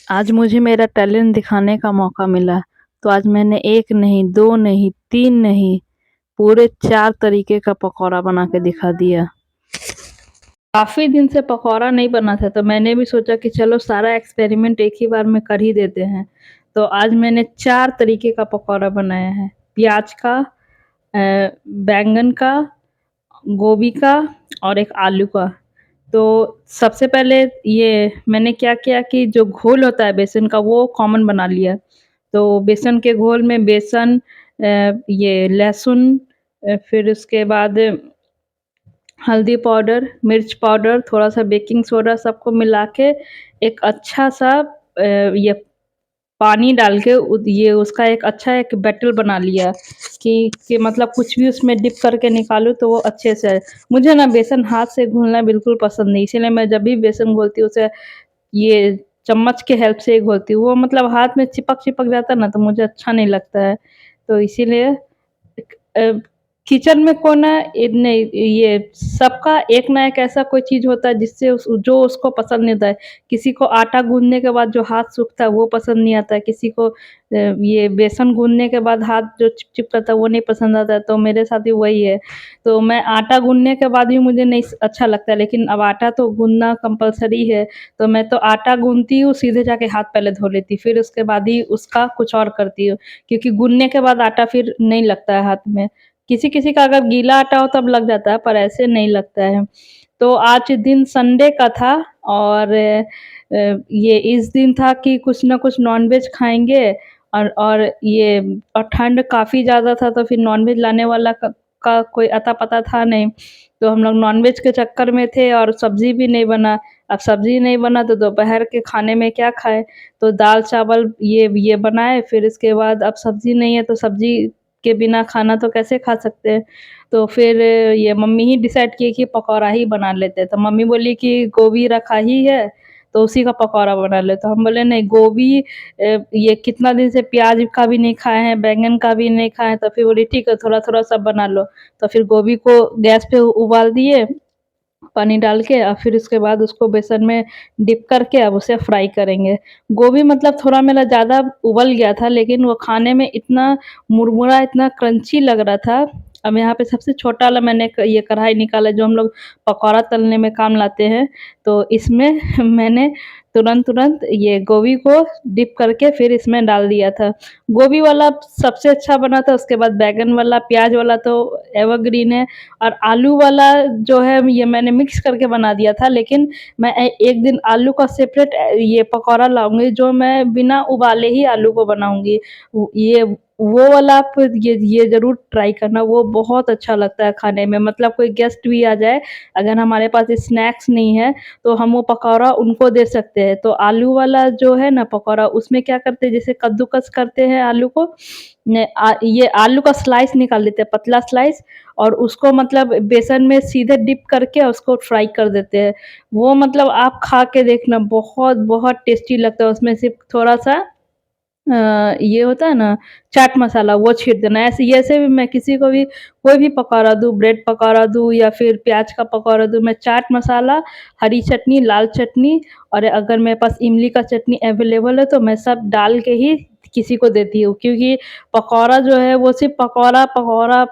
आज मुझे मेरा टैलेंट दिखाने का मौका मिला, तो आज मैंने 1 नहीं, 2 नहीं, 3 नहीं, पूरे 4 तरीके का पकौड़ा बना के दिखा दिया। काफ़ी दिन से पकौड़ा नहीं बना था, तो मैंने भी सोचा कि चलो सारा एक्सपेरिमेंट एक ही बार में कर ही देते हैं। तो आज मैंने 4 तरीके का पकौड़ा बनाया है। प्याज का, बैंगन का, गोभी का और एक आलू का। तो सबसे पहले ये मैंने क्या किया कि जो घोल होता है बेसन का वो कॉमन बना लिया। तो बेसन के घोल में बेसन, ये लहसुन, फिर उसके बाद हल्दी पाउडर, मिर्च पाउडर, थोड़ा-सा बेकिंग सोडा सबको मिला के एक अच्छा-सा ये पानी डाल के ये उसका एक अच्छा एक बैटर बना लिया कि मतलब कुछ भी उसमें डिप करके निकालूँ तो वो अच्छे से मुझे ना बेसन हाथ से घोलना बिल्कुल पसंद नहीं, इसीलिए मैं जब भी बेसन घोलती हूँ उसे ये चम्मच के हेल्प से ही घोलती हूँ। वो मतलब हाथ में चिपक-चिपक जाता है ना तो मुझे अच्छा नहीं लगता है। तो इसीलिए अ, किचन में कोना नहीं ये सबका एक ना एक ऐसा कोई चीज़ होता है जिससे जो उसको पसंद नहीं होता है। किसी को आटा गूँथने के बाद जो हाथ सूखता है वो पसंद नहीं आता है, किसी को ये बेसन गूँथने के बाद हाथ जो चिपचिप करता है वो नहीं पसंद आता है, तो मेरे साथ भी वही है। तो मैं आटा गूँथने के बाद भी मुझे नहीं अच्छा लगता है, लेकिन अब आटा तो गूँथना कंपल्सरी है, तो मैं तो आटा गूँथती हूँ, सीधे जाके हाथ पहले धो लेती, फिर उसके बाद ही उसका कुछ और करती हूँ, क्योंकि गूँथने के बाद आटा फिर नहीं लगता है हाथ में। किसी-किसी का अगर गीला आटा हो तब लग जाता है, पर ऐसे नहीं लगता है। तो आज दिन संडे का था और ये इस दिन था कि कुछ न कुछ नॉन-वेज खाएँगे और ये और ठंड काफ़ी ज़्यादा था तो फिर नॉन-वेज लाने वाला का कोई अता-पता था नहीं। तो हम लोग नॉन-वेज के चक्कर में थे और सब्ज़ी भी नहीं बना। अब सब्ज़ी नहीं बना तो दोपहर के खाने में क्या खाएँ? तो दाल-चावल ये बनाए, फिर इसके बाद अब सब्ज़ी नहीं है तो सब्ज़ी के बिना खाना तो कैसे खा सकते हैं? तो फिर ये मम्मी ही डिसाइड की कि पकौड़ा ही बना लेते हैं। तो मम्मी बोली कि गोभी रखा ही है, तो उसी का पकौड़ा बना लेते हैं। तो हम बोले नहीं गोभी ये कितना दिन से प्याज का भी नहीं खाए हैं, बैंगन का भी नहीं खाए हैं, तो फिर बोली ठीक है थोड़ा-थोड़ा सब बना लो। तो फिर गोभी को गैस पे उबाल दिए पानी डाल के और फिर उसके बाद उसको बेसन में डिप करके अब उसे फ्राई करेंगे। गोभी मतलब थोड़ा मेरा ज़्यादा उबल गया था लेकिन वो खाने में इतना मुरमुरा, इतना क्रंची लग रहा था। अब यहाँ पे सबसे छोटा वाला मैंने ये कढ़ाई निकाला जो हम लोग पकौड़ा तलने में काम लाते हैं। तो इसमें मैंने तुरंत-तुरंत ये गोभी को डिप करके फिर इसमें डाल दिया था। गोभी वाला सबसे अच्छा बना था, उसके बाद बैंगन वाला, प्याज़ वाला तो एवरग्रीन है। और आलू वाला जो है ये मैंने मिक्स करके बना दिया था, लेकिन मैं एक दिन आलू का सेपरेट ये पकौड़ा लाऊँगी जो मैं बिना उबाले ही आलू को बनाऊँगी। वो वाला आप ये ज़रूर ट्राई करना, वो बहुत अच्छा लगता है खाने में। मतलब कोई गेस्ट भी आ जाए, अगर हमारे पास स्नैक्स नहीं है, तो हम वो पकौड़ा उनको दे सकते हैं। तो आलू वाला जो है ना पकौड़ा, उसमें क्या करते हैं जैसे कद्दूकस करते हैं आलू को, ये आलू का स्लाइस निकाल लेते हैं, पतला स्लाइस, और उसको मतलब बेसन में सीधे डिप करके उसको फ्राई कर देते हैं। वो मतलब आप खा के देखना बहुत टेस्टी लगता है, उसमें सिर्फ़ थोड़ा-सा ये होता है ना चाट मसाला वो छीट देना। ऐसे भी मैं किसी को भी कोई भी पकौड़ा दूँ, ब्रेड पकौड़ा दूँ या फिर प्याज का पकौड़ा दूँ, मैं चाट मसाला, हरी चटनी, लाल चटनी और अगर मेरे पास इमली का चटनी अवेलेबल है तो मैं सब डाल के ही किसी को देती हूँ। क्योंकि पकौड़ा जो है वो सिर्फ़ पकौड़ा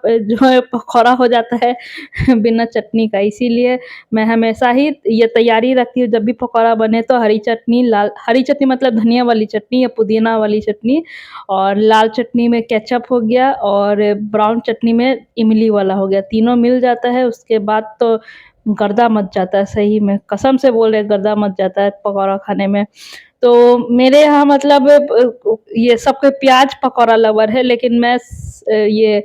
जो है पकौड़ा हो जाता है बिना चटनी का। इसीलिए मैं हमेशा ही ये तैयारी रखती हूँ जब भी पकौड़ा बने तो हरी चटनी मतलब धनिया वाली चटनी या पुदीना वाली चटनी, और लाल चटनी में केचअप हो गया और ब्राउन चटनी में इमली वाला हो गया। तीनों मिल जाता है उसके बाद तो गर्दा मच जाता है, सही में कसम से बोल रहे हैं गर्दा मच जाता है पकौड़ा खाने में। तो मेरे यहाँ मतलब ये सब कोई प्याज़ पकौड़ा लवर है, लेकिन मैं ये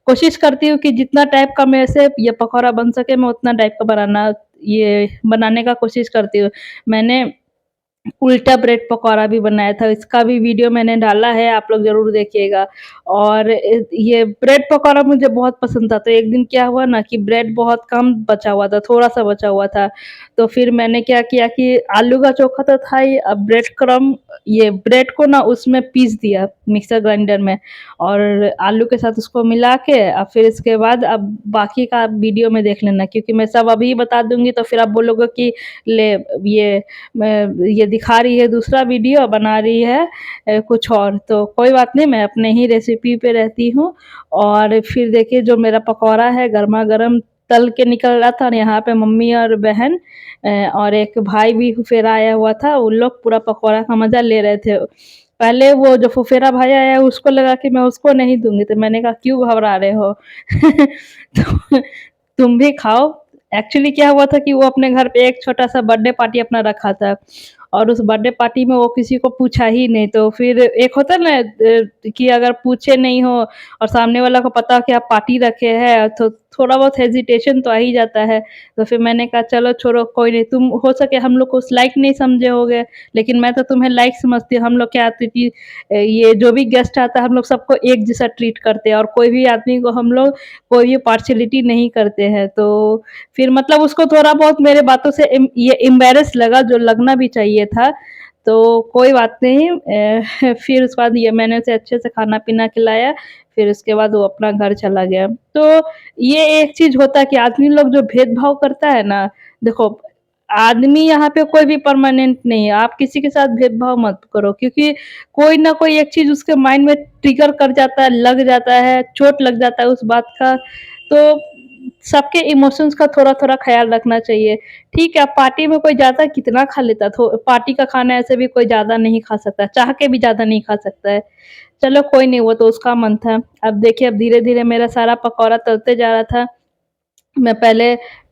कोशिश करती हूँ कि जितना टाइप का मेरे से ये पकौड़ा बन सके मैं उतना टाइप का बनाने का कोशिश करती हूँ। मैंने उल्टा ब्रेड पकौड़ा भी बनाया था, इसका भी वीडियो मैंने डाला है, आप लोग ज़रूर देखिएगा। और ये ब्रेड पकौड़ा मुझे बहुत पसंद था, तो एक दिन क्या हुआ ना कि ब्रेड बहुत कम बचा हुआ था, थोड़ा-सा बचा हुआ था। तो फिर मैंने क्या किया कि आलू का चोखा तो था ही, अब ब्रेड क्रम्ब ये ब्रेड को ना उसमें पीस दिया मिक्सर ग्राइंडर में और आलू के साथ उसको मिला के फिर इसके बाद अब बाकी का आप वीडियो में देख लेना क्योंकि मैं सब अभी बता दूँगी तो फिर आप बोलोगे कि ले ये ये दिखा रही है दूसरा वीडियो बना रही है कुछ और। तो कोई बात नहीं मैं अपने ही रेसिपी पे रहती हूँ और फिर देखिए जो मेरा पकौड़ा है गरमा-गरम तल के निकल रहा था और यहाँ पे मम्मी और बहन और एक भाई भी फुफेरा आया हुआ था, उन लोग पूरा पकौड़ा का मज़ा ले रहे थे। पहले वो जो फुफेरा भाई आया उसको लगा कि मैं उसको नहीं दूँगी, तो मैंने कहा क्यों घबरा रहे हो? तो तुम भी खाओ। एक्चुअली क्या हुआ था कि वो अपने घर पे एक छोटा-सा बर्थडे पार्टी अपना रखा था और उस बर्थडे पार्टी में वो किसी को पूछा ही नहीं, तो फिर एक होता है ना कि अगर पूछे नहीं हो और सामने वाला को पता हो कि आप पार्टी रखे हैं, तो थोड़ा बहुत हेजिटेशन तो आ ही जाता है। तो फिर मैंने कहा चलो छोड़ो कोई नहीं, तुम हो सके हम लोग को उस लायक नहीं समझे होगे, लेकिन मैं तो तुम्हें लायक समझती हूँ। हम लोग क्या आती थी ये जो भी गेस्ट आता है हम लोग सबको एक जैसा ट्रीट करते हैं और कोई भी आदमी को हम लोग कोई भी पार्शियलिटी नहीं करते हैं। तो फिर मतलब उसको थोड़ा बहुत मेरे बातों से ये एम्बैरेस लगा जो लगना भी चाहिए था। तो कोई बात नहीं फिर उसके बाद ये मैंने उसे अच्छे से खाना-पीना खिलाया, फिर उसके बाद वो अपना घर चला गया। तो ये एक चीज़ होता है कि आदमी लोग जो भेदभाव करता है ना, देखो आदमी यहाँ पे कोई भी परमानेंट नहीं है, आप किसी के साथ भेदभाव मत करो क्योंकि कोई ना कोई एक चीज़ उसके माइंड में ट्रिगर कर जाता है, लग जाता है, चोट लग जाता है उस बात का, तो सबके इमोशंस का थोड़ा-थोड़ा ख़्याल रखना चाहिए। ठीक है, अब पार्टी में कोई ज़्यादा कितना खा लेता, थो पार्टी का खाना ऐसे भी कोई ज़्यादा नहीं खा सकता, चाह के भी ज़्यादा नहीं खा सकता है। चलो कोई नहीं, वो तो उसका मन था। अब देखिए, अब धीरे-धीरे मेरा सारा पकौड़ा तलते जा रहा था। मैं पहले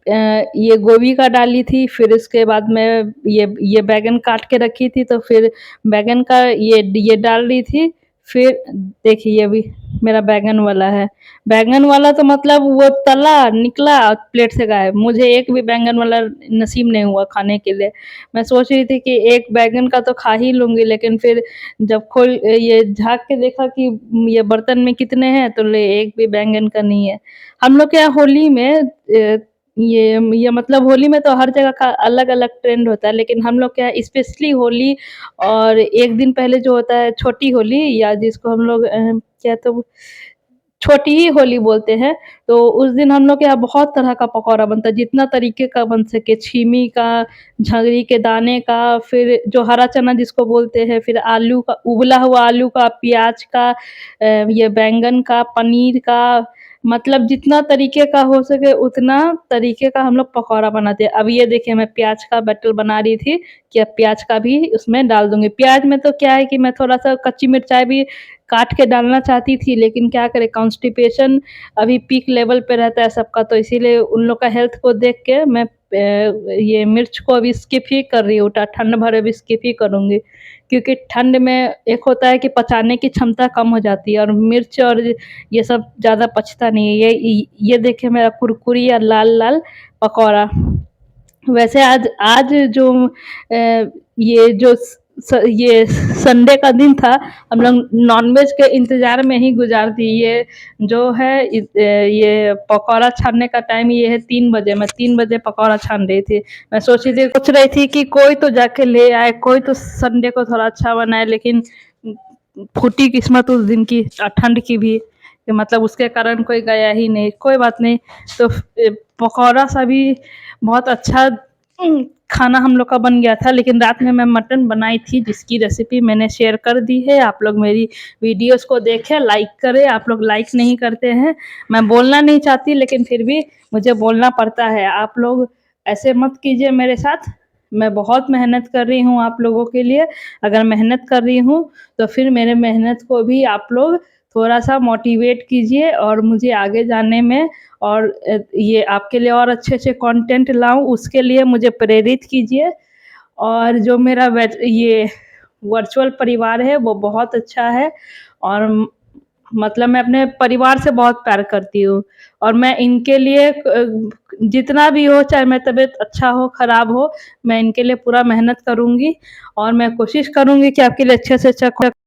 ये गोभी का डाली थी, फिर उसके बाद मैं ये बैंगन काट के रखी थी, तो फिर बैंगन का ये डाल रही थी। फिर देखिए, ये भी मेरा बैंगन वाला है। बैंगन वाला तो मतलब वो तला, निकला और प्लेट से गायब। मुझे एक भी बैंगन वाला नसीब नहीं हुआ खाने के लिए। मैं सोच रही थी कि एक बैंगन का तो खा ही लूँगी, लेकिन फिर जब ये झाँक के देखा कि ये बर्तन में कितने हैं, तो एक भी बैंगन का नहीं है। हम लोग के यहाँ होली में ये मतलब होली में तो हर जगह का अलग-अलग ट्रेंड होता है, लेकिन हम लोग के यहाँ स्पेशली होली और 1 दिन पहले जो होता है छोटी होली या जिसको हम लोग क्या तो छोटी ही होली बोलते हैं, तो उस दिन हम लोग के यहाँ बहुत तरह का पकौड़ा बनता है, जितना तरीके का बन सके, छीमी का, झंगरी के दाने का, फिर जो हरा चना जिसको बोलते हैं, फिर आलू का उबला हुआ आलू का, प्याज का ये बैंगन का, पनीर का, मतलब जितना तरीके का हो सके उतना तरीके का हम लोग पकौड़ा बनाते हैं। अब ये देखिए मैं प्याज का बैटर बना रही थी कि अब प्याज का भी उसमें डाल दूँगी। प्याज में तो क्या है कि मैं थोड़ा-सा कच्ची मिर्चाई भी काट के डालना चाहती थी, लेकिन क्या करें कॉन्स्टिपेशन अभी पीक लेवल पे रहता है सबका, तो इसीलिए उन लोग का हेल्थ को देख के मैं ये मिर्च को अभी स्किप ही कर रही हूँ, ठंड भर अभी स्किप ही करूँगी। क्योंकि ठंड में एक होता है कि पचाने की क्षमता कम हो जाती है और मिर्च और ये सब ज़्यादा पचता नहीं है। ये देखिए मेरा कुरकुरी या लाल-लाल पकौड़ा। वैसे आज आज जो ये जो ये संडे का दिन था, हम लोग नॉनवेज के इंतज़ार में ही गुज़ार दी। ये जो है ये पकौड़ा छानने का टाइम ये है 3 बजे, मैं 3 बजे पकौड़ा छान रही थी। मैं सोच रही थी कि कोई तो जाके ले आए, कोई तो संडे को थोड़ा अच्छा बनाए, लेकिन फूटी किस्मत उस दिन की ठंड की भी, कि मतलब उसके कारण कोई गया ही नहीं। कोई बात नहीं, तो पकौड़ा सा भी बहुत अच्छा खाना हम लोग का बन गया था, लेकिन रात में मैं मटन बनाई थी जिसकी रेसिपी मैंने शेयर कर दी है। आप लोग मेरी वीडियोज़ को देखें, लाइक करें, आप लोग लाइक नहीं करते हैं। मैं बोलना नहीं चाहती लेकिन फिर भी मुझे बोलना पड़ता है। आप लोग ऐसे मत कीजिए मेरे साथ, मैं बहुत मेहनत कर रही हूँ आप लोगों के लिए। अगर मेहनत कर रही हूँ तो फिर मेरे मेहनत को भी आप लोग थोड़ा-सा मोटिवेट कीजिए और मुझे आगे जाने में और ये आपके लिए और अच्छे-अच्छे कंटेंट लाऊँ उसके लिए मुझे प्रेरित कीजिए। और जो मेरा ये वर्चुअल परिवार है वो बहुत अच्छा है और मतलब मैं अपने परिवार से बहुत प्यार करती हूँ और मैं इनके लिए जितना भी हो, चाहे मेरी तबीयत अच्छा हो, खराब हो, मैं इनके लिए पूरा मेहनत करूँगी और मैं कोशिश करूँगी कि आपके लिए अच्छे से अच्छा